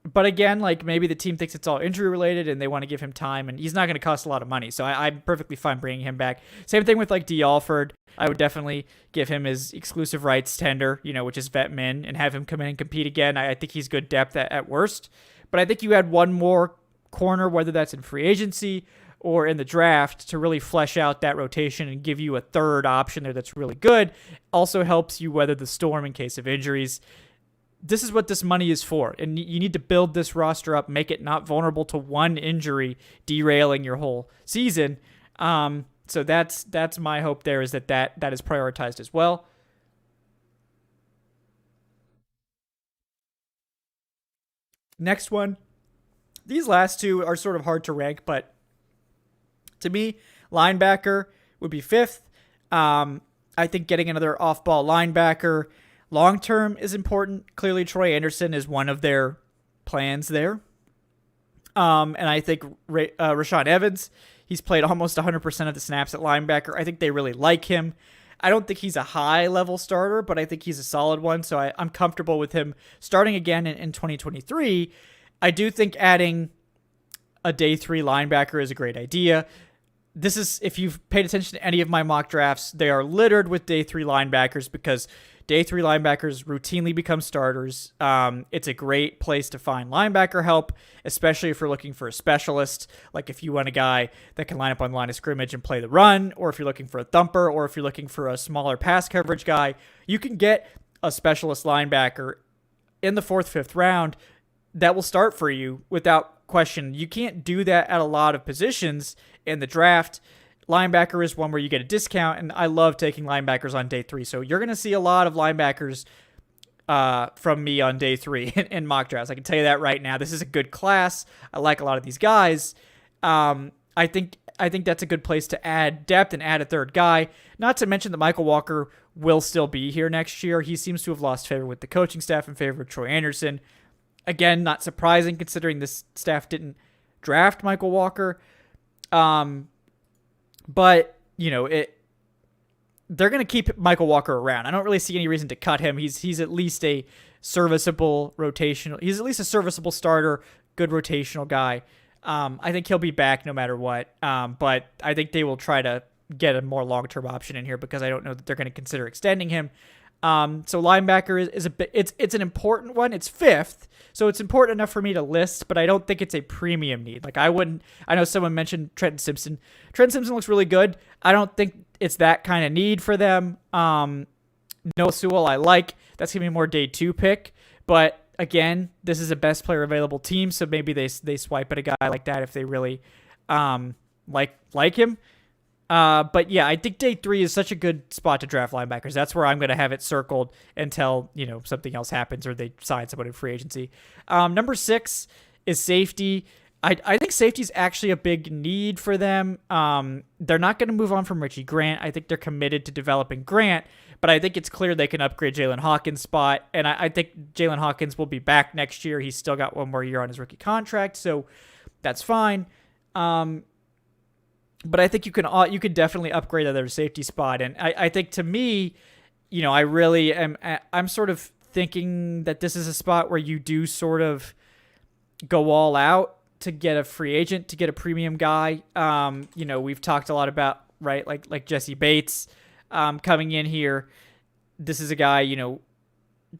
But again, like maybe the team thinks it's all injury related and they want to give him time, and he's not going to cost a lot of money. So I'm perfectly fine bringing him back. Same thing with like D Alford. I would definitely give him his exclusive rights tender, which is vet min, and have him come in and compete again. I think he's good depth at worst, but I think you add one more corner, whether that's in free agency or in the draft, to really flesh out that rotation and give you a third option there that's really good. Also helps you weather the storm in case of injuries. This is what this money is for, and you need to build this roster up, make it not vulnerable to one injury derailing your whole season. So that's my hope there, is that is prioritized as well. Next one. These last two are sort of hard to rank, but to me, linebacker would be fifth. I think getting another off-ball linebacker long-term is important. Clearly, Troy Anderson is one of their plans there. And I think Rashaan Evans, he's played almost 100% of the snaps at linebacker. I think they really like him. I don't think he's a high-level starter, but I think he's a solid one, so I'm comfortable with him starting again in 2023. I do think adding a day 3 linebacker is a great idea. This is, if you've paid attention to any of my mock drafts, they are littered with day 3 linebackers because day 3 linebackers routinely become starters. It's a great place to find linebacker help, especially if you're looking for a specialist, like if you want a guy that can line up on the line of scrimmage and play the run, or if you're looking for a thumper, or if you're looking for a smaller pass coverage guy. You can get a specialist linebacker in the 4th, 5th round that will start for you without question. You can't do that at a lot of positions in the draft. Linebacker is one where you get a discount, and I love taking linebackers on day 3. So you're going to see a lot of linebackers from me on day 3 in mock drafts. I can tell you that right now. This is a good class. I like a lot of these guys. I think that's a good place to add depth and add a third guy. Not to mention that Michael Walker will still be here next year. He seems to have lost favor with the coaching staff in favor of Troy Anderson. Again, not surprising considering this staff didn't draft Michael Walker. But, they're going to keep Michael Walker around. I don't really see any reason to cut him. He's at least a serviceable rotational. He's at least a serviceable starter, good rotational guy. I think he'll be back no matter what. But I think they will try to get a more long-term option in here because I don't know that they're going to consider extending him. So linebacker is a bit, it's an important one. It's 5th. So it's important enough for me to list, but I don't think it's a premium need. Like I know someone mentioned Trenton Simpson. Trenton Simpson looks really good. I don't think it's that kind of need for them. Noah Sewell, I like. That's going to be more day 2 pick. But again, this is a best player available team. So maybe they swipe at a guy like that if they really, like him. But yeah, I think day 3 is such a good spot to draft linebackers. That's where I'm going to have it circled until, something else happens or they sign someone in free agency. Number 6 is safety. I think safety is actually a big need for them. They're not going to move on from Richie Grant. I think they're committed to developing Grant, but I think it's clear they can upgrade Jalen Hawkins' spot. And I think Jalen Hawkins will be back next year. He's still got one more year on his rookie contract, so that's fine. But I think you could definitely upgrade their safety spot. And I think to me, I really I'm sort of thinking that this is a spot where you do sort of go all out to get a free agent, to get a premium guy. We've talked a lot about, right, like Jesse Bates coming in here. This is a guy,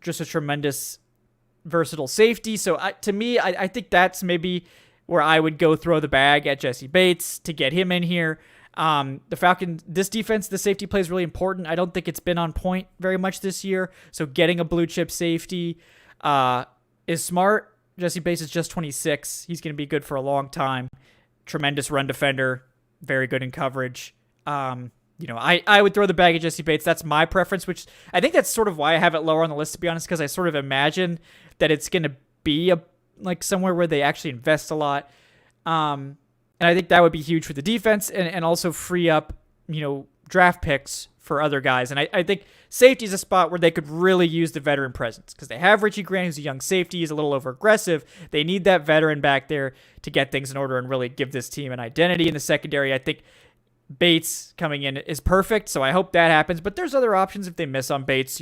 just a tremendous versatile safety. So to me, I think that's maybe where I would go throw the bag at Jesse Bates to get him in here. The Falcons, this defense, the safety play is really important. I don't think it's been on point very much this year. So getting a blue chip safety is smart. Jesse Bates is just 26. He's going to be good for a long time. Tremendous run defender. very good in coverage. I would throw the bag at Jesse Bates. That's my preference, which I think that's sort of why I have it lower on the list, to be honest, because I sort of imagine that it's going to be somewhere where they actually invest a lot. And I think that would be huge for the defense and also free up, draft picks for other guys. And I think safety is a spot where they could really use the veteran presence because they have Richie Grant, who's a young safety. He's a little over aggressive. They need that veteran back there to get things in order and really give this team an identity in the secondary. I think Bates coming in is perfect, so I hope that happens. But there's other options if they miss on Bates.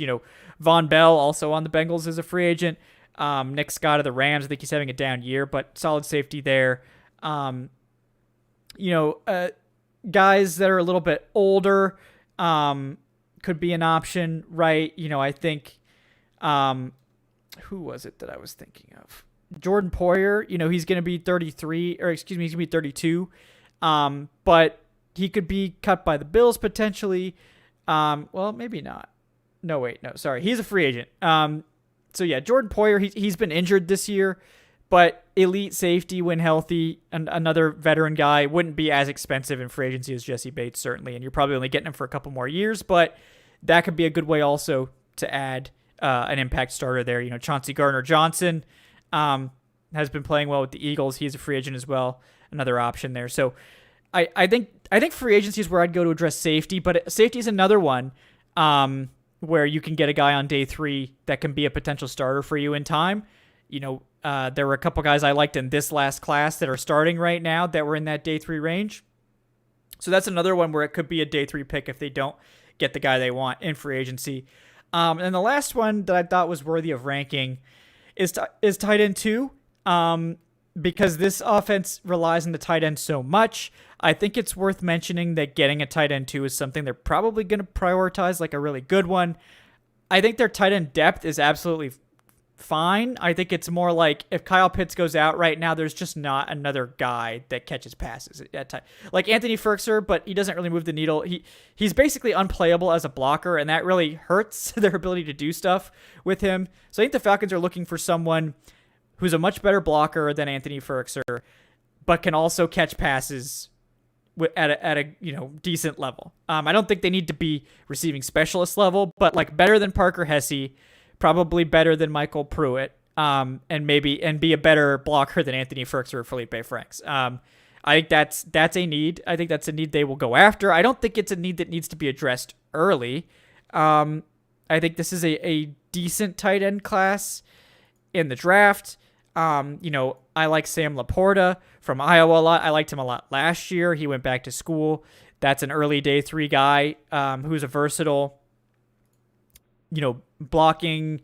Von Bell, also on the Bengals, is a free agent. Nick Scott of the Rams, I think he's having a down year, but solid safety there. Guys that are a little bit older could be an option, right? I think, who was it that I was thinking of? Jordan Poyer, he's going to be 33, or excuse me, he's going to be 32. But he could be cut by the Bills potentially. Well, maybe not. No, wait, no, sorry. He's a free agent. So yeah, Jordan Poyer, he's been injured this year, but elite safety when healthy, and another veteran guy wouldn't be as expensive in free agency as Jesse Bates, certainly. And you're probably only getting him for a couple more years, but that could be a good way also to add an impact starter there. Chauncey Gardner-Johnson has been playing well with the Eagles. He's a free agent as well. Another option there. So I think free agency is where I'd go to address safety, but safety is another one where you can get a guy on day 3 that can be a potential starter for you in time. There were a couple guys I liked in this last class that are starting right now that were in that day 3 range. So that's another one where it could be a day 3 pick if they don't get the guy they want in free agency. And the last one that I thought was worthy of ranking is tight end 2. Because this offense relies on the tight end so much, I think it's worth mentioning that getting a tight end 2 is something they're probably going to prioritize, like a really good one. I think their tight end depth is absolutely fine. I think it's more like if Kyle Pitts goes out right now, there's just not another guy that catches passes at tight. Like Anthony Firkser, but he doesn't really move the needle. He's basically unplayable as a blocker, and that really hurts their ability to do stuff with him. So I think the Falcons are looking for someone who's a much better blocker than Anthony Firkser, but can also catch passes at a decent level. I don't think they need to be receiving specialist level, but like better than Parker Hesse, probably better than Michael Pruitt, and be a better blocker than Anthony Firkser or Felipe Franks. I think that's a need. I think that's a need they will go after. I don't think it's a need that needs to be addressed early. I think this is a decent tight end class in the draft. I like Sam Laporta from Iowa a lot. I liked him a lot last year. He went back to school. That's an early day 3 guy who's a versatile, blocking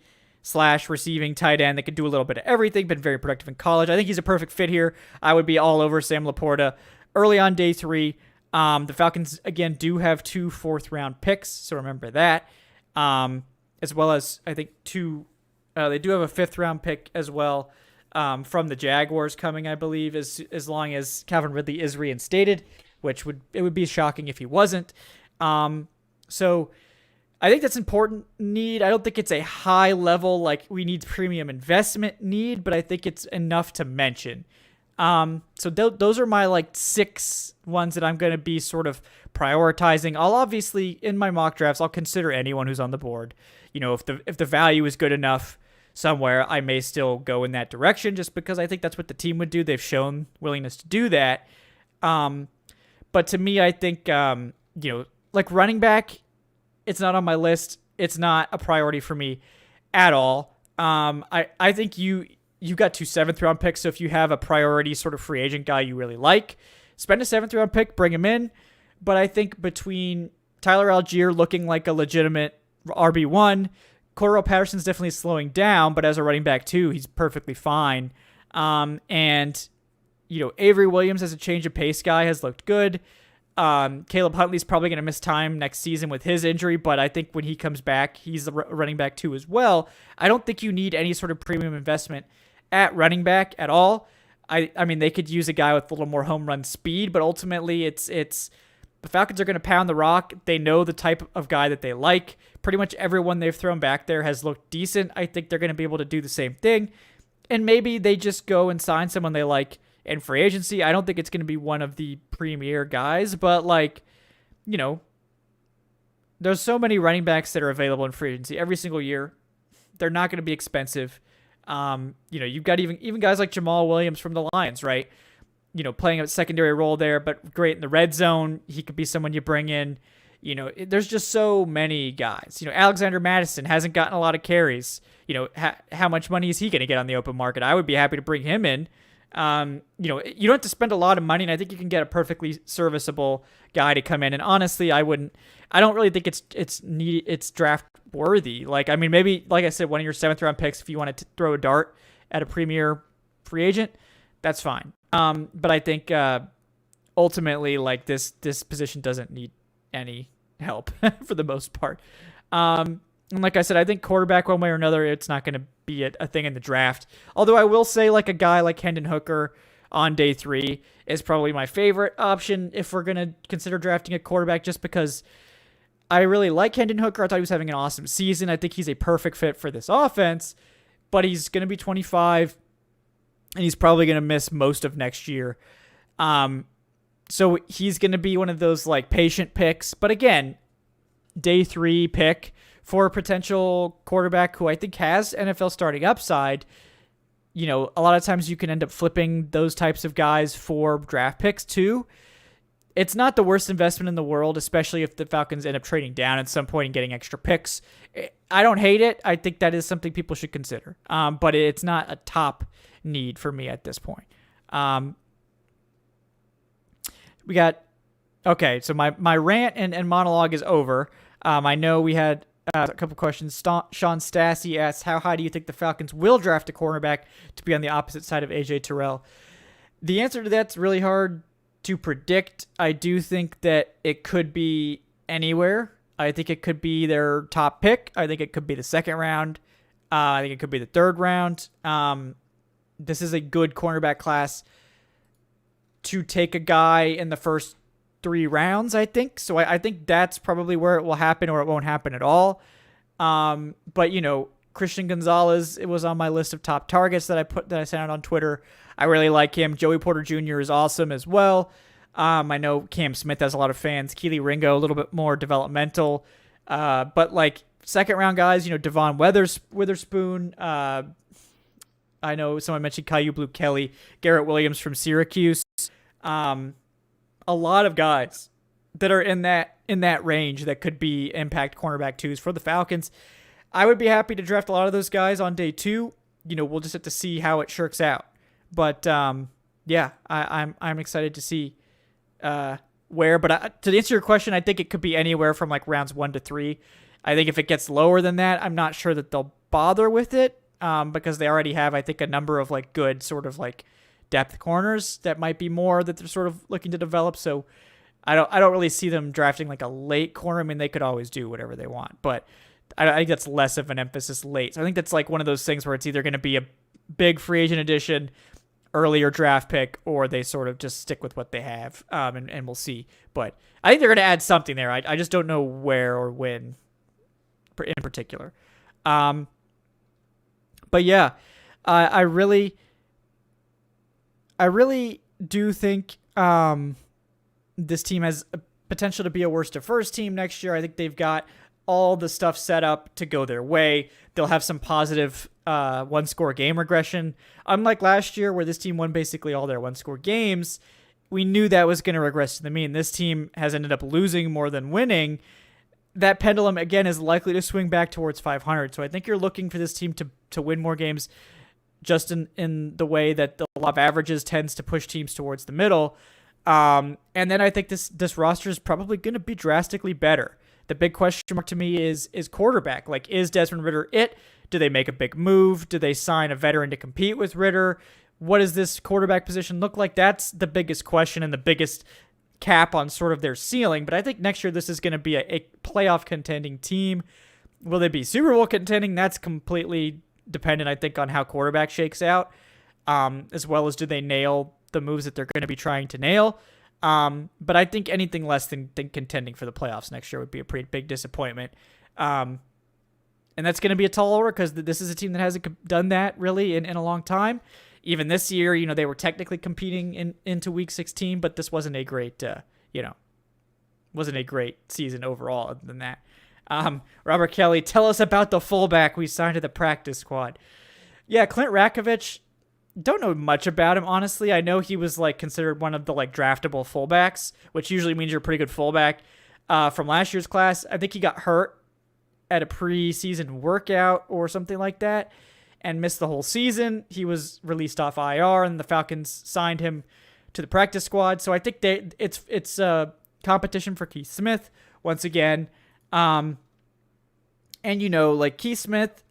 / receiving tight end that could do a little bit of everything, been very productive in college. I think he's a perfect fit here. I would be all over Sam Laporta early on day 3. The Falcons, again, do have 2 4th-round picks, so remember that. As well as, I think, they do have a 5th-round pick as well. From the Jaguars coming, I believe, as long as Calvin Ridley is reinstated, which would be shocking if he wasn't. So I think that's important need. I don't think it's a high level, like we need premium investment need, but I think it's enough to mention. So those are my 6 ones that I'm going to be sort of prioritizing. I'll obviously, in my mock drafts, I'll consider anyone who's on the board. If the value is good enough somewhere, I may still go in that direction just because I think that's what the team would do. They've shown willingness to do that. But to me, I think, like running back, it's not on my list. It's not a priority for me at all. I think you got 2 7th-round picks, so if you have a priority sort of free agent guy you really like, spend a 7th-round pick, bring him in. But I think between Tyler Algier looking like a legitimate RB1, Cordero Patterson's definitely slowing down, but as a running back too, he's perfectly fine. And Avery Williams as a change of pace guy has looked good. Caleb Huntley's probably going to miss time next season with his injury, but I think when he comes back, he's a running back too as well. I don't think you need any sort of premium investment at running back at all. I mean, they could use a guy with a little more home run speed, but ultimately it's the Falcons are going to pound the rock. They know the type of guy that they like. Pretty much everyone they've thrown back there has looked decent. I think they're going to be able to do the same thing. And maybe they just go and sign someone they like in free agency. I don't think it's going to be one of the premier guys, but like, you know, there's so many running backs that are available in free agency every single year. They're not going to be expensive. You know, you've got even guys like Jamal Williams from the Lions, right? You know, playing a secondary role there, but great in the red zone. He could be someone you bring in. You know, there's just so many guys. You know, Alexander Madison hasn't gotten a lot of carries. You know, how much money is he going to get on the open market? I would be happy to bring him in. You know, you don't have to spend a lot of money, and I think you can get a perfectly serviceable guy to come in. And honestly, I don't really think it's draft worthy. Like, I mean, maybe, like I said, one of your 7th round picks, if you want to throw a dart at a premier free agent, that's fine. But I think ultimately, like, this position doesn't need any help for the most part. And like I said, I think quarterback, one way or another, it's not going to be a thing in the draft. Although I will say, like, a guy like Hendon Hooker on day 3 is probably my favorite option if we're going to consider drafting a quarterback, just because I really like Hendon Hooker. I thought he was having an awesome season. I think he's a perfect fit for this offense, but he's going to be 25 and he's probably going to miss most of next year. So he's going to be one of those like patient picks, but again, day 3 pick for a potential quarterback who I think has NFL starting upside. You know, a lot of times you can end up flipping those types of guys for draft picks too. It's not the worst investment in the world, especially if the Falcons end up trading down at some point and getting extra picks. I don't hate it. I think that is something people should consider. But it's not a top need for me at this point. Okay, so my rant and monologue is over. I know we had a couple questions. Sean Stassi asks, how high do you think the Falcons will draft a cornerback to be on the opposite side of AJ Terrell? The answer to that's really hard to predict. I do think that it could be anywhere. I think it could be their top pick. I think it could be the 2nd round. I think it could be the 3rd round. This is a good cornerback class to take a guy in the first 3 rounds, I think. So I think that's probably where it will happen, or it won't happen at all. But, you know, Christian Gonzalez, it was on my list of top targets that I sent out on Twitter. I really like him. Joey Porter Jr. is awesome as well. I know Cam Smith has a lot of fans. Keely Ringo, a little bit more developmental. But like 2nd round guys, you know, Devon Witherspoon. I know someone mentioned Caillou Blue Kelly, Garrett Williams from Syracuse. A lot of guys that are in that range that could be impact cornerback 2s for the Falcons. I would be happy to draft a lot of those guys on day 2. You know, we'll just have to see how it shirks out. But yeah, I'm excited to see where. But to answer your question, I think it could be anywhere from like rounds 1 to 3. I think if it gets lower than that, I'm not sure that they'll bother with it because they already have, I think, a number of like good sort of like depth corners that might be more that they're sort of looking to develop. So I don't really see them drafting like a late corner. I mean, they could always do whatever they want, but I think that's less of an emphasis late. So I think that's like one of those things where it's either going to be a big free agent addition, earlier draft pick, or they sort of just stick with what they have, and we'll see. But I think they're going to add something there. I just don't know where or when in particular. But yeah, I really do think this team has a potential to be a worst to first team next year. I think they've got all the stuff set up to go their way. They'll have some positive one-score game regression. Unlike last year where this team won basically all their one-score games, we knew that was going to regress to the mean. This team has ended up losing more than winning. That pendulum, again, is likely to swing back towards 500. So I think you're looking for this team to win more games just in the way that the law of averages tends to push teams towards the middle. And then I think this roster is probably going to be drastically better. The big question mark to me is quarterback. Like, is Desmond Ridder it? Do they make a big move? Do they sign a veteran to compete with Ridder? What does this quarterback position look like? That's the biggest question and the biggest cap on sort of their ceiling. But I think next year this is going to be a playoff contending team. Will they be Super Bowl contending? That's completely dependent, I think, on how quarterback shakes out, as well as do they nail the moves that they're going to be trying to nail. But I think anything less than contending for the playoffs next year would be a pretty big disappointment. And that's going to be a tall order because this is a team that hasn't done that really in a long time. even this year, they were technically competing into Week 16, but this wasn't a great, wasn't a great season overall other than that. Robert Kelly, tell us about the fullback we signed to the practice squad. Yeah, Clint Rakovich, don't know much about him, honestly. I know he was considered one of the draftable fullbacks, which usually means you're a pretty good fullback. From last year's class, I think he got hurt at a preseason workout or something like that and missed the whole season. He was released off IR, and the Falcons signed him to the practice squad. So I think it's a competition for Keith Smith once again. And Keith Smith,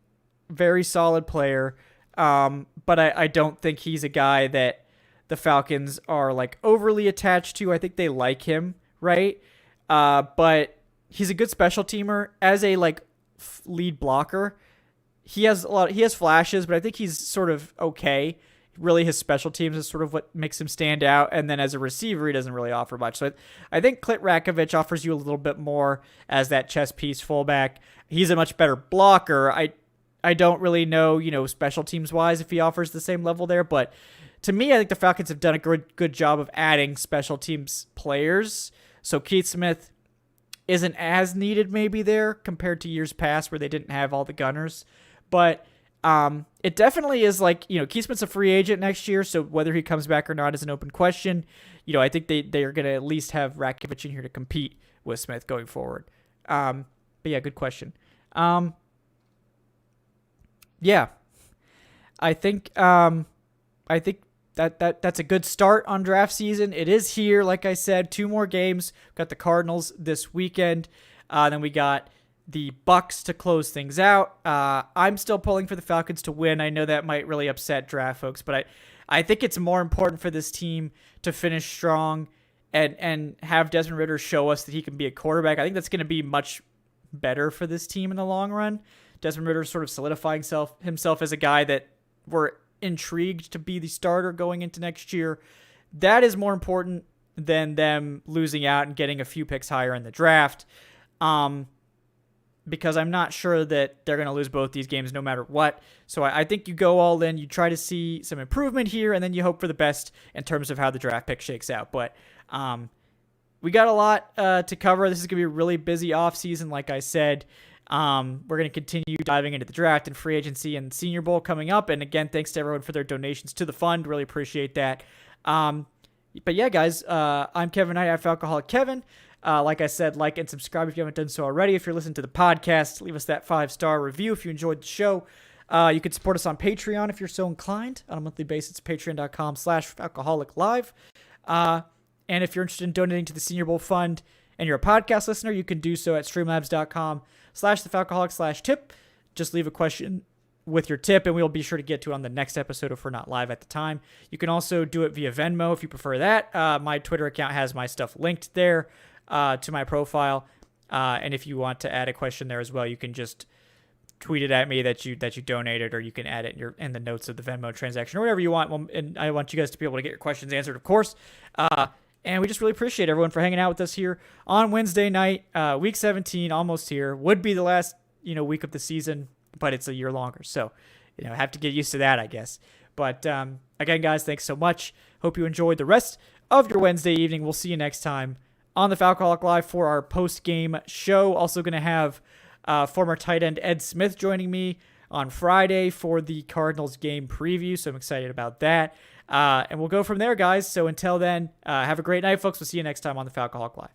very solid player. But I don't think he's a guy that the Falcons are overly attached to. I think they like him, right? But he's a good special teamer as a lead blocker. He has flashes, but I think he's sort of okay. Really, his special teams is sort of what makes him stand out. And then as a receiver, he doesn't really offer much. So I think Clint Rakovich offers you a little bit more as that chess piece fullback. He's a much better blocker. I don't really know, special teams wise if he offers the same level there, but to me, I think the Falcons have done a good job of adding special teams players. So Keith Smith isn't as needed maybe there compared to years past where they didn't have all the gunners, but it definitely is Keith Smith's a free agent next year, so whether he comes back or not is an open question. I think they are going to at least have Rakovich in here to compete with Smith going forward. But yeah, good question. Yeah, I think that's a good start on draft season. It is here, like I said, 2 more games. We've got the Cardinals this weekend. Then we got the Bucs to close things out. I'm still pulling for the Falcons to win. I know that might really upset draft folks, but I think it's more important for this team to finish strong and have Desmond Ridder show us that he can be a quarterback. I think that's going to be much better for this team in the long run. Desmond Ridder sort of solidifying himself as a guy that we're intrigued to be the starter going into next year. That is more important than them losing out and getting a few picks higher in the draft. Because I'm not sure that they're going to lose both these games no matter what. So I think you go all in, you try to see some improvement here, and then you hope for the best in terms of how the draft pick shakes out. But we got a lot to cover. This is going to be a really busy offseason, like I said. We're going to continue diving into the draft and free agency and Senior Bowl coming up. And again, thanks to everyone for their donations to the fund. Really appreciate that. But yeah, guys, I'm Kevin Knight at Falcoholic Kevin. Like I said, like and subscribe if you haven't done so already. If you're listening to the podcast, leave us that 5-star review if you enjoyed the show. You can support us on Patreon if you're so inclined on a monthly basis. Patreon.com/Falcoholic and if you're interested in donating to the Senior Bowl Fund and you're a podcast listener, you can do so at streamlabs.com/thefalcoholic/tip. Just leave a question with your tip, and we'll be sure to get to it on the next episode if we're not live at the time. You can also do it via Venmo if you prefer that. My Twitter account has my stuff linked there to my profile. And if you want to add a question there as well, you can just tweet it at me that you donated, or you can add it in the notes of the Venmo transaction or whatever you want. Well, and I want you guys to be able to get your questions answered, of course. And we just really appreciate everyone for hanging out with us here on Wednesday night. Week 17 almost here. Would be the last week of the season, but it's a year longer. So have to get used to that, I guess. But again, guys, thanks so much. Hope you enjoyed the rest of your Wednesday evening. We'll see you next time on the Falcoholic Live for our post-game show. Also going to have former tight end Ed Smith joining me on Friday for the Cardinals game preview. So I'm excited about that. And we'll go from there, guys. So until then, have a great night, folks. We'll see you next time on the Falcoholic Live.